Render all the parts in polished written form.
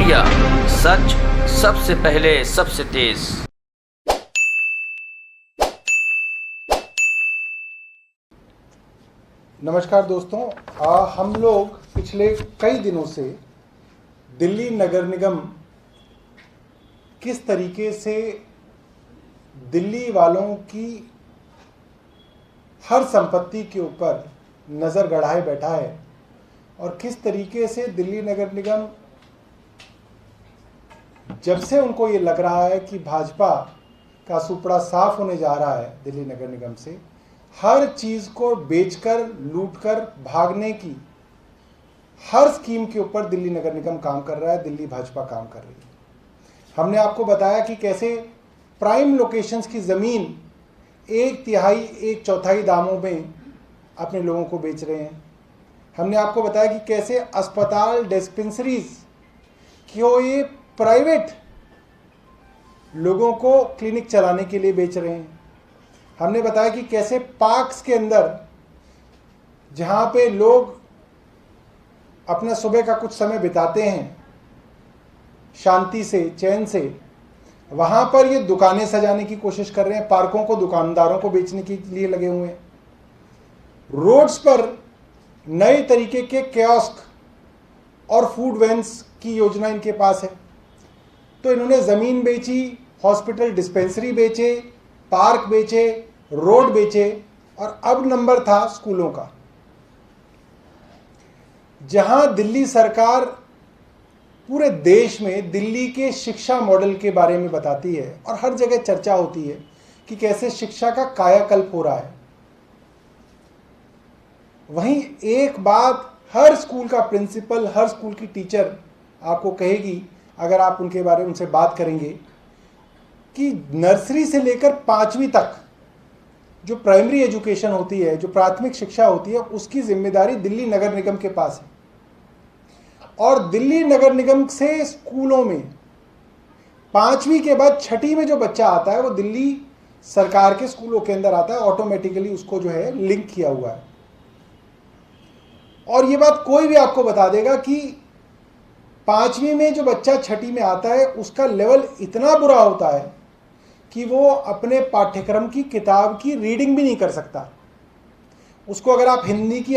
Media, सच सबसे पहले सबसे तेज। नमस्कार दोस्तों, हम लोग पिछले कई दिनों से दिल्ली नगर निगम किस तरीके से दिल्ली वालों की हर संपत्ति के ऊपर नज़र गड़ाए बैठा है और किस तरीके से दिल्ली नगर निगम, जब से उनको ये लग रहा है कि भाजपा का सुपड़ा साफ होने जा रहा है दिल्ली नगर निगम से, हर चीज़ को बेचकर लूटकर भागने की हर स्कीम के ऊपर दिल्ली नगर निगम काम कर रहा है, दिल्ली भाजपा काम कर रही है। हमने आपको बताया कि कैसे प्राइम लोकेशंस की ज़मीन 1/3 1/4 दामों में अपने लोगों को बेच रहे हैं। हमने आपको बताया कि कैसे अस्पताल, डिस्पेंसरीज क्यों ये प्राइवेट लोगों को क्लिनिक चलाने के लिए बेच रहे हैं। हमने बताया कि कैसे पार्क्स के अंदर, जहाँ पे लोग अपना सुबह का कुछ समय बिताते हैं शांति से, चैन से, वहाँ पर ये दुकानें सजाने की कोशिश कर रहे हैं, पार्कों को दुकानदारों को बेचने के लिए लगे हुए हैं। रोड्स पर नए तरीके के कियोस्क और फूड वैन्स की योजना इनके पास है। तो इन्होंने ज़मीन बेची, हॉस्पिटल, डिस्पेंसरी बेचे, पार्क बेचे, रोड बेचे और अब नंबर था स्कूलों का। जहां दिल्ली सरकार पूरे देश में दिल्ली के शिक्षा मॉडल के बारे में बताती है और हर जगह चर्चा होती है कि कैसे शिक्षा का कायाकल्प हो रहा है, वहीं एक बात हर स्कूल का प्रिंसिपल, हर स्कूल की टीचर आपको कहेगी, अगर आप उनसे बात करेंगे, कि नर्सरी से लेकर 5वीं तक जो प्राइमरी एजुकेशन होती है, जो प्राथमिक शिक्षा होती है, उसकी जिम्मेदारी दिल्ली नगर निगम के पास है। और दिल्ली नगर निगम से स्कूलों में 5वीं के बाद 6ठी में जो बच्चा आता है वो दिल्ली सरकार के स्कूलों के अंदर आता है, ऑटोमेटिकली उसको जो है लिंक किया हुआ है। और ये बात कोई भी आपको बता देगा कि 5वीं में जो बच्चा 6ठी में आता है उसका लेवल इतना बुरा होता है कि वो अपने पाठ्यक्रम की किताब की रीडिंग भी नहीं कर सकता। उसको अगर आप हिंदी की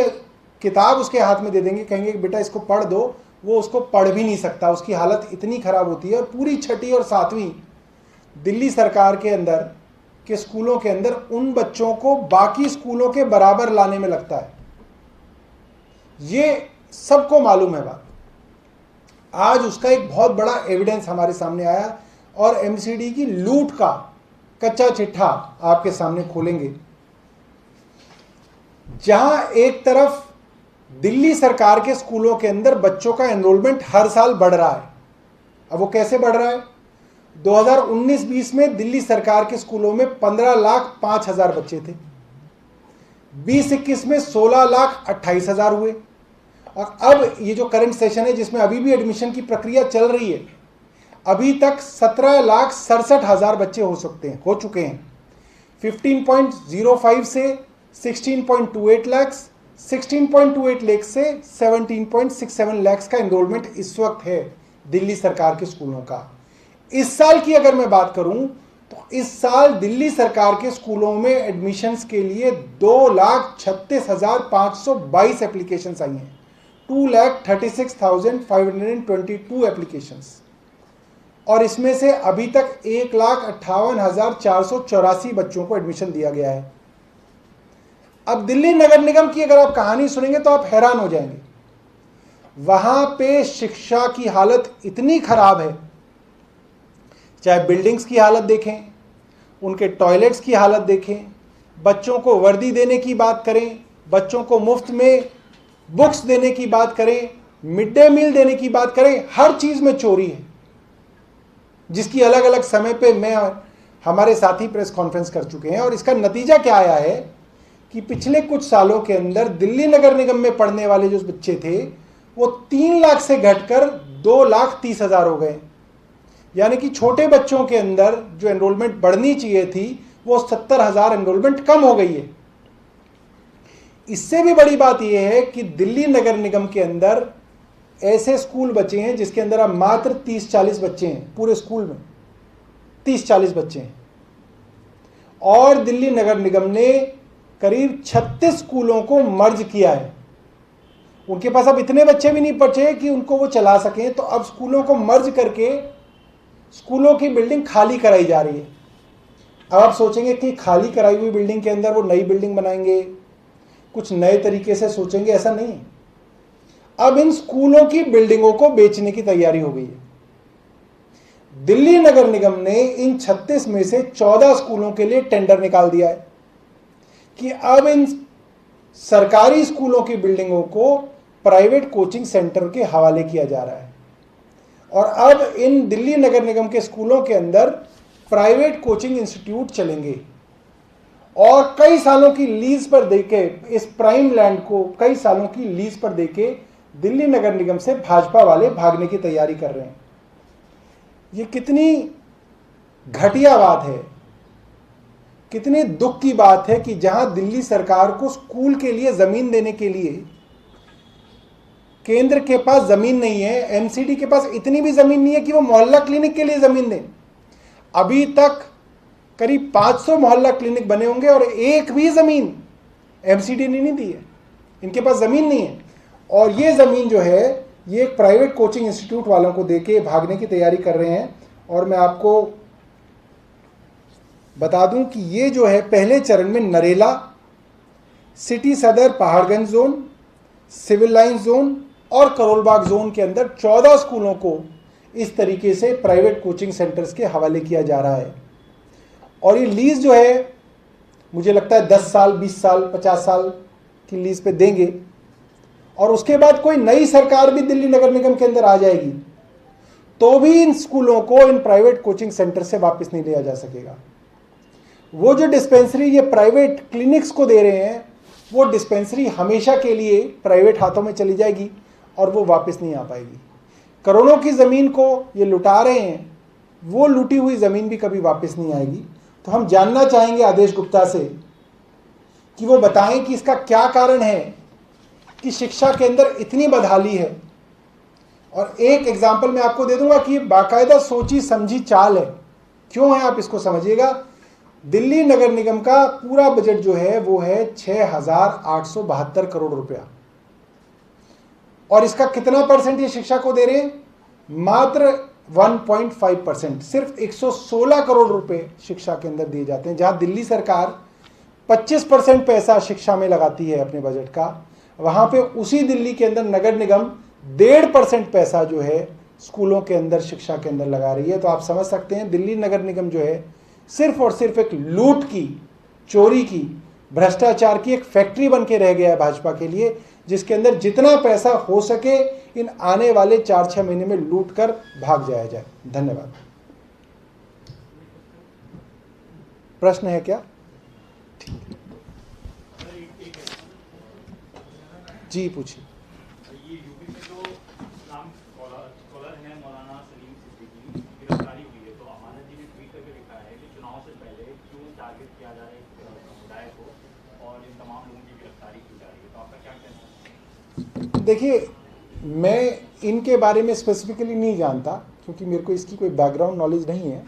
किताब उसके हाथ में दे देंगे, कहेंगे कि बेटा इसको पढ़ दो, वो उसको पढ़ भी नहीं सकता, उसकी हालत इतनी ख़राब होती है। और पूरी 6ठी और 7वीं दिल्ली सरकार के अंदर के स्कूलों के अंदर उन बच्चों को बाकी स्कूलों के बराबर लाने में लगता है। ये सबको मालूम है बात। आज उसका एक बहुत बड़ा एविडेंस हमारे सामने आया और एमसीडी की लूट का कच्चा चिट्ठा आपके सामने खोलेंगे, जहां एक तरफ दिल्ली सरकार के स्कूलों के अंदर बच्चों का एनरोलमेंट हर साल बढ़ रहा है। अब वो कैसे बढ़ रहा है? 2019-20 में दिल्ली सरकार के स्कूलों में 15,05,000 बच्चे थे, 2021 में 16,28,000 हुए और अब ये जो करंट सेशन है जिसमें अभी भी एडमिशन की प्रक्रिया चल रही है, अभी तक 17,67,000 बच्चे हो चुके हैं। 15.05 से 16.28 लाख, 16.28 लाख से 17.67 लाख का एनरोलमेंट इस वक्त है दिल्ली सरकार के स्कूलों का। इस साल की अगर मैं बात करूं तो इस साल दिल्ली सरकार के स्कूलों में एडमिशन्स के लिए 2,36,522 एप्लीकेशंस आई हैं, 2,36,522 एप्लीकेशंस। और इसमें से अभी तक 1,58,484 बच्चों को एडमिशन दिया गया है। अब दिल्ली नगर निगम की अगर आप कहानी सुनेंगे तो आप हैरान हो जाएंगे। वहां पे शिक्षा की हालत इतनी खराब है, चाहे बिल्डिंग्स की हालत देखें, उनके टॉयलेट्स की हालत देखें, बच्चों को वर्दी देने की बात करें, बच्चों को मुफ्त में बुक्स देने की बात करें, मिड डे मील देने की बात करें, हर चीज़ में चोरी है, जिसकी अलग अलग समय पे मैं और हमारे साथी प्रेस कॉन्फ्रेंस कर चुके हैं। और इसका नतीजा क्या आया है कि पिछले कुछ सालों के अंदर दिल्ली नगर निगम में पढ़ने वाले जो बच्चे थे वो 3 लाख से घटकर 2,30,000 हो गए। यानी कि छोटे बच्चों के अंदर जो एनरोलमेंट बढ़नी चाहिए थी वो 70,000 एनरोलमेंट कम हो गई है। इससे भी बड़ी बात यह है कि दिल्ली नगर निगम के अंदर ऐसे स्कूल बचे हैं जिसके अंदर अब मात्र 30-40 बच्चे हैं, पूरे स्कूल में 30-40 बच्चे हैं। और दिल्ली नगर निगम ने करीब 36 स्कूलों को मर्ज किया है। उनके पास अब इतने बच्चे भी नहीं बचे कि उनको वो चला सकें, तो अब स्कूलों को मर्ज करके स्कूलों की बिल्डिंग खाली कराई जा रही है। अब आप सोचेंगे कि खाली कराई हुई बिल्डिंग के अंदर वो नई बिल्डिंग बनाएंगे, कुछ नए तरीके से सोचेंगे, ऐसा नहीं है। अब इन स्कूलों की बिल्डिंगों को बेचने की तैयारी हो गई है। दिल्ली नगर निगम ने इन 36 में से 14 स्कूलों के लिए टेंडर निकाल दिया है कि अब इन सरकारी स्कूलों की बिल्डिंगों को प्राइवेट कोचिंग सेंटर के हवाले किया जा रहा है। और अब इन दिल्ली नगर निगम के स्कूलों के अंदर प्राइवेट कोचिंग इंस्टीट्यूट चलेंगे और कई सालों की लीज पर देके, इस प्राइम लैंड को कई सालों की लीज पर देके दिल्ली नगर निगम से भाजपा वाले भागने की तैयारी कर रहे हैं। ये कितनी घटिया बात है, कितने दुख की बात है कि जहां दिल्ली सरकार को स्कूल के लिए जमीन देने के लिए केंद्र के पास जमीन नहीं है, एमसीडी के पास इतनी भी जमीन नहीं है कि वो मोहल्ला क्लिनिक के लिए जमीन दें। अभी तक करीब 500 मोहल्ला क्लिनिक बने होंगे और एक भी जमीन एमसीडी ने नहीं दी है, इनके पास जमीन नहीं है। और ये जमीन जो है ये एक प्राइवेट कोचिंग इंस्टीट्यूट वालों को देके भागने की तैयारी कर रहे हैं। और मैं आपको बता दूं कि ये जो है पहले चरण में नरेला, सिटी सदर Paharganj zone, civil line zone और करोलबाग जोन के अंदर 14 स्कूलों को इस तरीके से प्राइवेट कोचिंग सेंटर्स के हवाले किया जा रहा है। और ये लीज जो है मुझे लगता है 10 साल, 20 साल, 50 साल की लीज पे देंगे और उसके बाद कोई नई सरकार भी दिल्ली नगर निगम के अंदर आ जाएगी तो भी इन स्कूलों को इन प्राइवेट कोचिंग सेंटर से वापस नहीं लिया जा सकेगा। वो जो डिस्पेंसरी ये प्राइवेट क्लिनिक्स को दे रहे हैं वो डिस्पेंसरी हमेशा के लिए प्राइवेट हाथों में चली जाएगी और वो वापस नहीं आ पाएगी। करोड़ों की ज़मीन को ये लुटा रहे हैं, वो लूटी हुई ज़मीन भी कभी वापस नहीं आएगी। तो हम जानना चाहेंगे आदेश गुप्ता से कि वो बताएं कि इसका क्या कारण है कि शिक्षा के अंदर इतनी बदहाली है। और एक एग्जाम्पल मैं आपको दे दूंगा कि बाकायदा सोची समझी चाल है। क्यों है आप इसको समझिएगा। दिल्ली नगर निगम का पूरा बजट जो है वो है 6,872 करोड़ रुपया और इसका कितना परसेंट ये शिक्षा को दे रहे हैं, मात्र 1.5%। सिर्फ 116 करोड़ रुपए शिक्षा के अंदर दिए जाते हैं। जहां दिल्ली सरकार 25% पैसा शिक्षा में लगाती है अपने बजट का, वहां पे उसी दिल्ली के अंदर नगर निगम 1.5% पैसा जो है स्कूलों के अंदर शिक्षा के अंदर लगा रही है। तो आप समझ सकते हैं दिल्ली नगर निगम जो है सिर्फ और सिर्फ एक लूट की, चोरी की, भ्रष्टाचार की एक फैक्ट्री बन के रह गया है भाजपा के लिए, जिसके अंदर जितना पैसा हो सके इन आने वाले 4-6 महीने में लूट कर भाग जाया जाए। धन्यवाद। प्रश्न है क्या? जी पूछिए। ये यूपी में जो इस्लाम स्कॉलर हैं मौलाना सलीम सिद्दीकी की गिरफ्तारी हुई है, तो अमानत जी ने ट्वीट करके लिखा है कि चुनाव से पहले क्यों टारगेट किया जा रहा है इस समुदाय को और इन तमाम लोगों की गिरफ्तारी की जा रही है, तो आपका क्या कहना है? देखिए, मैं इनके बारे में स्पेसिफिकली नहीं जानता क्योंकि मेरे को इसकी कोई बैकग्राउंड नॉलेज नहीं है,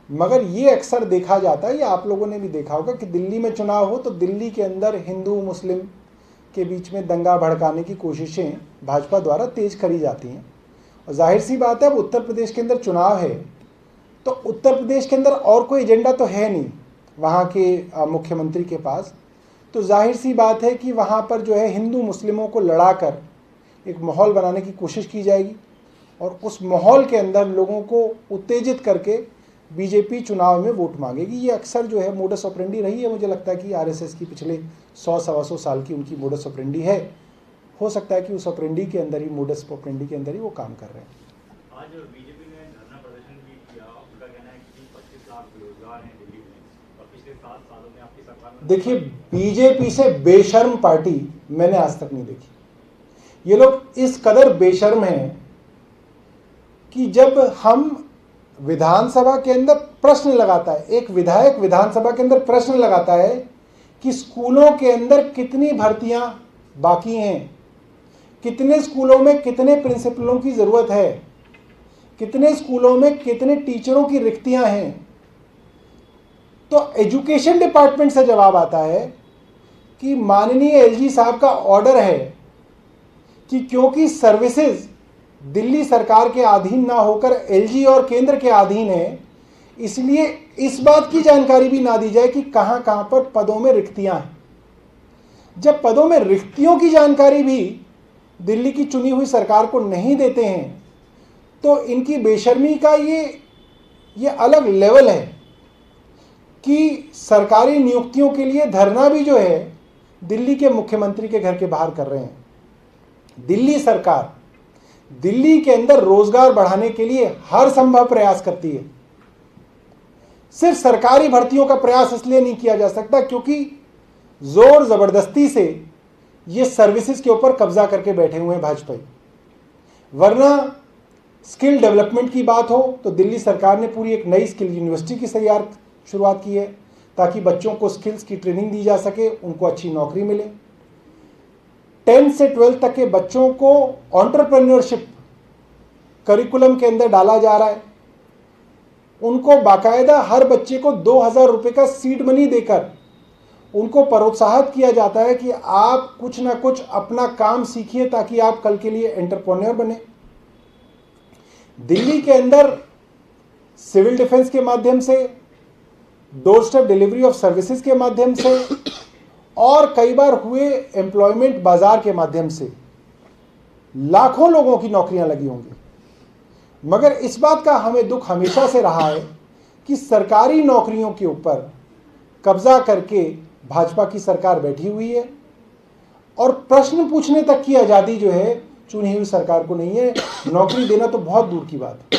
मगर ये अक्सर देखा जाता है, या आप लोगों ने भी देखा होगा कि दिल्ली में चुनाव हो तो दिल्ली के अंदर हिंदू मुस्लिम के बीच में दंगा भड़काने की कोशिशें भाजपा द्वारा तेज करी जाती हैं। और जाहिर सी बात है, अब उत्तर प्रदेश के अंदर चुनाव है तो उत्तर प्रदेश के अंदर और कोई एजेंडा तो है नहीं वहाँ के मुख्यमंत्री के पास, तो जाहिर सी बात है कि वहाँ पर जो है हिंदू मुस्लिमों को लड़ाकर एक माहौल बनाने की कोशिश की जाएगी और उस माहौल के अंदर लोगों को उत्तेजित करके बीजेपी चुनाव में वोट मांगेगी। ये अक्सर जो है मोडस ऑपरेंडी रही है। मुझे लगता है कि आरएसएस की पिछले 100-125 साल की उनकी मोडस ऑपरेंडी है। हो सकता है कि उस ऑपरेंडी के अंदर ही, मोडस ऑपरेंडी के अंदर ही वो काम कर रहे हैं। आज बीजेपी ने धरना प्रदर्शन भी किया, उनका कहना है कि 25 लाख बेरोजगार हैं दिल्ली में और पिछले 7 सालों में आपकी सरकार में। देखिए, बीजेपी से बेशर्म पार्टी मैंने आज तक नहीं देखी। ये लोग इस कदर बेशर्म हैं कि जब हम विधानसभा के अंदर प्रश्न लगाता है, एक विधायक विधानसभा के अंदर प्रश्न लगाता है कि स्कूलों के अंदर कितनी भर्तियां बाकी हैं, कितने स्कूलों में कितने प्रिंसिपलों की ज़रूरत है, कितने स्कूलों में कितने टीचरों की रिक्तियां हैं, तो एजुकेशन डिपार्टमेंट से जवाब आता है कि माननीय एलजी साहब का ऑर्डर है कि क्योंकि सर्विसेज दिल्ली सरकार के अधीन ना होकर एलजी और केंद्र के अधीन है, इसलिए इस बात की जानकारी भी ना दी जाए कि कहां कहां पर पदों में रिक्तियां हैं। जब पदों में रिक्तियों की जानकारी भी दिल्ली की चुनी हुई सरकार को नहीं देते हैं, तो इनकी बेशर्मी का ये अलग लेवल है कि सरकारी नियुक्तियों के लिए धरना भी जो है दिल्ली के मुख्यमंत्री के घर के बाहर कर रहे हैं। दिल्ली सरकार दिल्ली के अंदर रोजगार बढ़ाने के लिए हर संभव प्रयास करती है। सिर्फ सरकारी भर्तियों का प्रयास इसलिए नहीं किया जा सकता क्योंकि जोर जबरदस्ती से ये सर्विसेज के ऊपर कब्जा करके बैठे हुए हैं भाजपाई। वरना स्किल डेवलपमेंट की बात हो तो दिल्ली सरकार ने पूरी एक नई स्किल यूनिवर्सिटी की शुरुआत की है ताकि बच्चों को स्किल्स की ट्रेनिंग दी जा सके, उनको अच्छी नौकरी मिले। 10 से 12 तक के बच्चों को एंटरप्रेन्योरशिप करिकुलम के अंदर डाला जा रहा है। उनको बाकायदा हर बच्चे को 2000 रुपये का सीड मनी देकर उनको प्रोत्साहित किया जाता है कि आप कुछ ना कुछ अपना काम सीखिए ताकि आप कल के लिए एंटरप्रेन्योर बने। दिल्ली के अंदर सिविल डिफेंस के माध्यम से, door step delivery of services के माध्यम से और कई बार हुए एम्प्लॉयमेंट बाजार के माध्यम से लाखों लोगों की नौकरियां लगी होंगी। मगर इस बात का हमें दुख हमेशा से रहा है कि सरकारी नौकरियों के ऊपर कब्जा करके भाजपा की सरकार बैठी हुई है और प्रश्न पूछने तक की आज़ादी जो है चुनी हुई सरकार को नहीं है। नौकरी देना तो बहुत दूर की बात है।